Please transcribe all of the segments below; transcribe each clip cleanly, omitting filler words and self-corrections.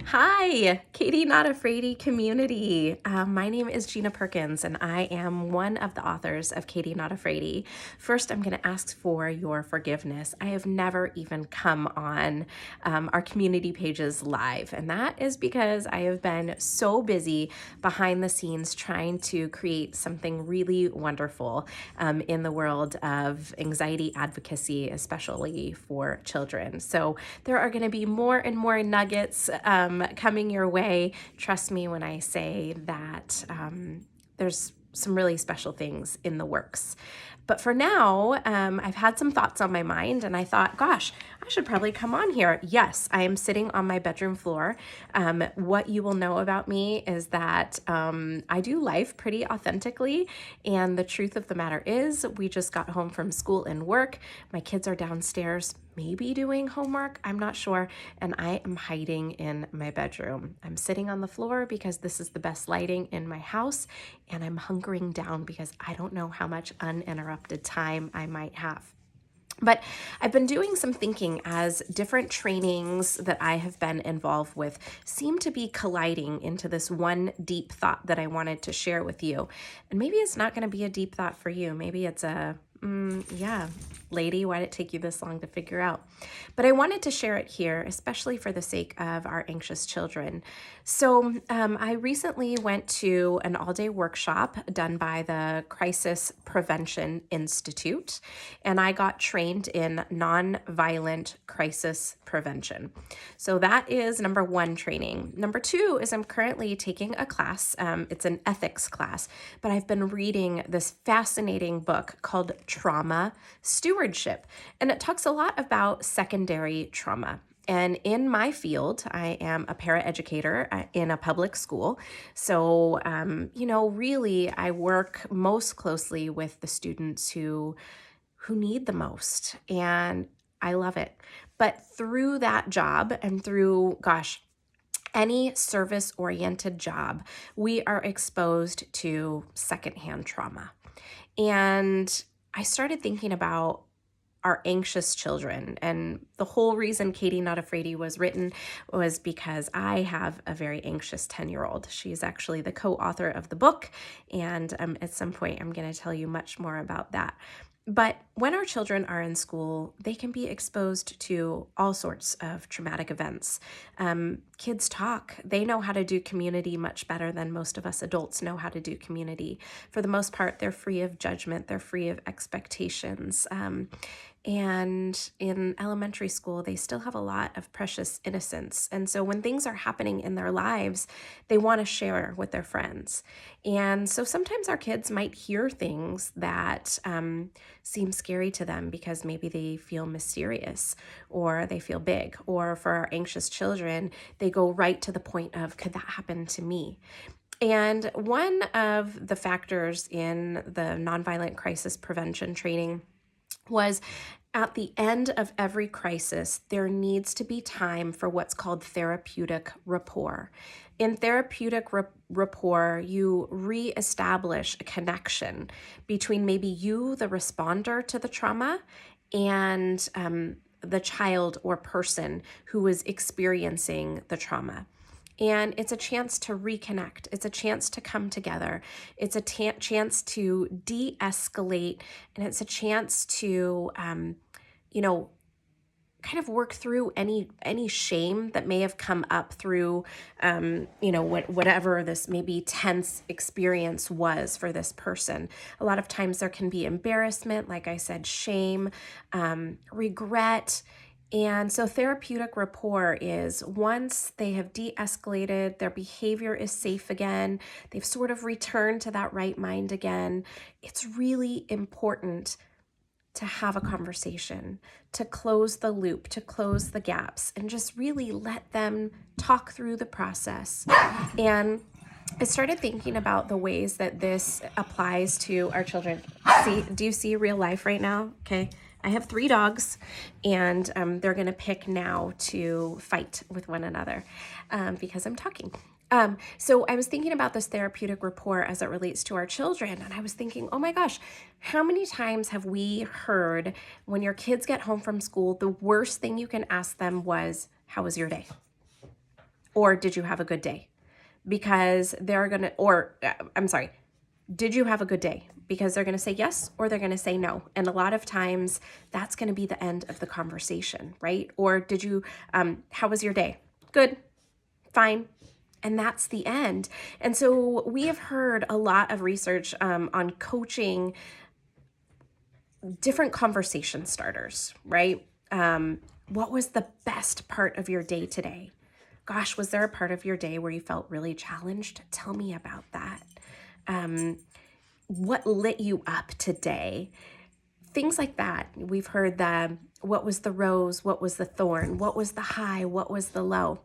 Hi, Katie Not Afraidy community. My name is Gina Perkins, and I am one of the authors of Katie Not Afraidy. First, I'm going to ask for your forgiveness. I have never even come on our community pages live, and that is because I have been so busy behind the scenes trying to create something really wonderful in the world of anxiety advocacy, especially for children. So there are going to be more and more nuggets coming your way. Trust me when I say that there's some really special things in the works. But for now, I've had some thoughts on my mind, and I thought, gosh, I should probably come on here. Yes, I am sitting on my bedroom floor. What you will know about me is that I do life pretty authentically, and the truth of the matter is, we just got home from school and work. My kids are downstairs, maybe doing homework, I'm not sure, and I am hiding in my bedroom. I'm sitting on the floor because this is the best lighting in my house, and I'm hunkering down because I don't know how much uninterrupted time I might have. But I've been doing some thinking as different trainings that I have been involved with seem to be colliding into this one deep thought that I wanted to share with you. And maybe it's not going to be a deep thought for you. Maybe it's a, yeah, lady, why did it take you this long to figure out? But I wanted to share it here, especially for the sake of our anxious children. So I recently went to an all-day workshop done by the Crisis Prevention Institute, and I got trained in nonviolent crisis prevention. So that is number one training. Number two is I'm currently taking a class. It's an ethics class, but I've been reading this fascinating book called Trauma Stewardship, and it talks a lot about secondary trauma. And in my field, I am a paraeducator in a public school. So, really, I work most closely with the students who need the most. And I love it. But through that job and through, gosh, any service oriented job, we are exposed to secondhand trauma. And I started thinking about our anxious children. And the whole reason Katie Not Afraidy was written was because I have a very anxious 10-year-old. She's actually the co-author of the book. And at some point, I'm going to tell you much more about that. But when our children are in school, they can be exposed to all sorts of traumatic events. Kids talk. They know how to do community much better than most of us adults know how to do community. For the most part, they're free of judgment. They're free of expectations. And in elementary school, they still have a lot of precious innocence. And so when things are happening in their lives, they want to share with their friends. And so sometimes our kids might hear things that seem scary to them because maybe they feel mysterious or they feel big. Or for our anxious children, they go right to the point of, could that happen to me? And one of the factors in the nonviolent crisis prevention training was at the end of every crisis, there needs to be time for what's called therapeutic rapport. In therapeutic rapport, you reestablish a connection between maybe you, the responder to the trauma, and the child or person who is experiencing the trauma. And it's a chance to reconnect. It's a chance to come together. It's a chance to de-escalate. And it's a chance to, kind of work through any shame that may have come up through, whatever this maybe tense experience was for this person. A lot of times there can be embarrassment, like I said, shame, regret. And so therapeutic rapport is once they have de-escalated, their behavior is safe again, they've sort of returned to that right mind again, it's really important to have a conversation, to close the loop, to close the gaps, and just really let them talk through the process. And I started thinking about the ways that this applies to our children. Do you see real life right now? Okay. I have 3 dogs, and they're going to pick now to fight with one another because I'm talking. So I was thinking about this therapeutic rapport as it relates to our children, and I was thinking, oh my gosh, how many times have we heard when your kids get home from school, the worst thing you can ask them was, how was your day? or did you have a good day? Because they're going to, or I'm sorry, did you have a good day? Because they're going to say yes or they're going to say no. And a lot of times that's going to be the end of the conversation, right? Or did you, how was your day? Good, fine. And that's the end. And so we have heard a lot of research on coaching different conversation starters, right? What was the best part of your day today? Gosh, was there a part of your day where you felt really challenged? Tell me about that. What lit you up today? Things like that. We've heard the what was the rose? What was the thorn? What was the high? What was the low?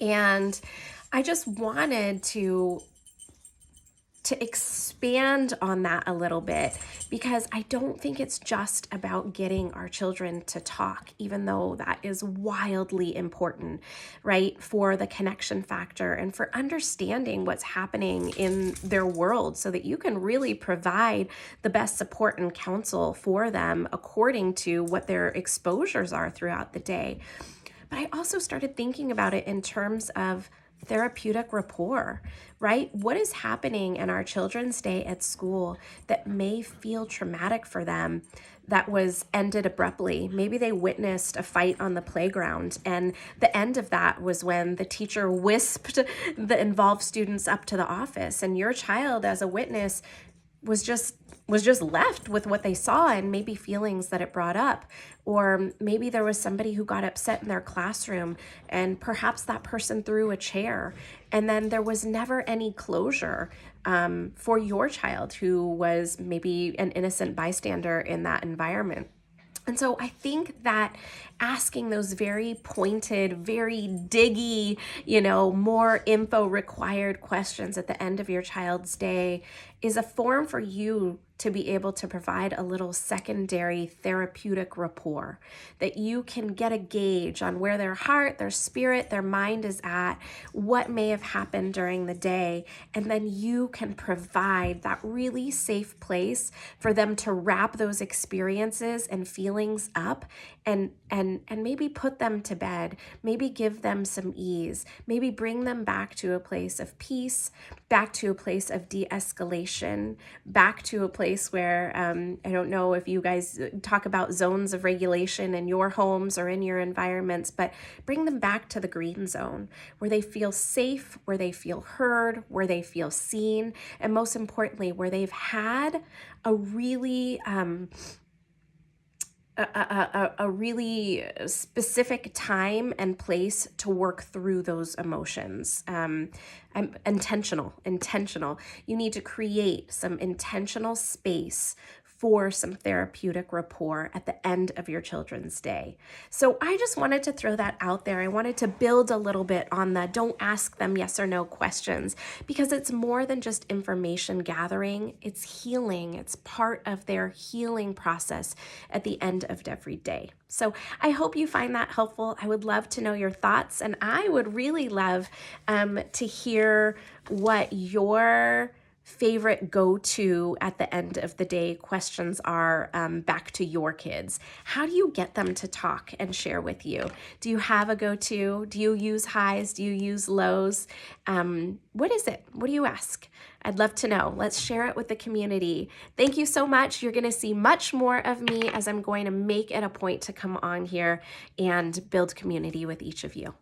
And I just wanted to expand on that a little bit, because I don't think it's just about getting our children to talk, even though that is wildly important, right? For the connection factor and for understanding what's happening in their world so that you can really provide the best support and counsel for them according to what their exposures are throughout the day. But I also started thinking about it in terms of therapeutic rapport, right? What is happening in our children's day at school that may feel traumatic for them, that was ended abruptly? Maybe they witnessed a fight on the playground, and the end of that was when the teacher whisked the involved students up to the office, and your child as a witness was just left with what they saw and maybe feelings that it brought up. Or maybe there was somebody who got upset in their classroom and perhaps that person threw a chair, and then there was never any closure for your child who was maybe an innocent bystander in that environment. And so I think that asking those very pointed, very diggy, more info required questions at the end of your child's day is a form for you to be able to provide a little secondary therapeutic rapport, that you can get a gauge on where their heart, their spirit, their mind is at, what may have happened during the day, and then you can provide that really safe place for them to wrap those experiences and feelings up and maybe put them to bed, maybe give them some ease, maybe bring them back to a place of peace, back to a place of de-escalation, back to a place where, I don't know if you guys talk about zones of regulation in your homes or in your environments, but bring them back to the green zone where they feel safe, where they feel heard, where they feel seen, and most importantly, where they've had a really a really specific time and place to work through those emotions. Intentional. You need to create some intentional space for some therapeutic rapport at the end of your children's day. So I just wanted to throw that out there. I wanted to build a little bit on the don't ask them yes or no questions, because it's more than just information gathering. It's healing. It's part of their healing process at the end of every day. So I hope you find that helpful. I would love to know your thoughts, and I would really love to hear what your favorite go-to at the end of the day questions are back to your kids. How do you get them to talk and share with you? Do you have a go-to? Do you use highs? Do you use lows? What is it? What do you ask? I'd love to know. Let's share it with the community. Thank you so much. You're going to see much more of me as I'm going to make it a point to come on here and build community with each of you.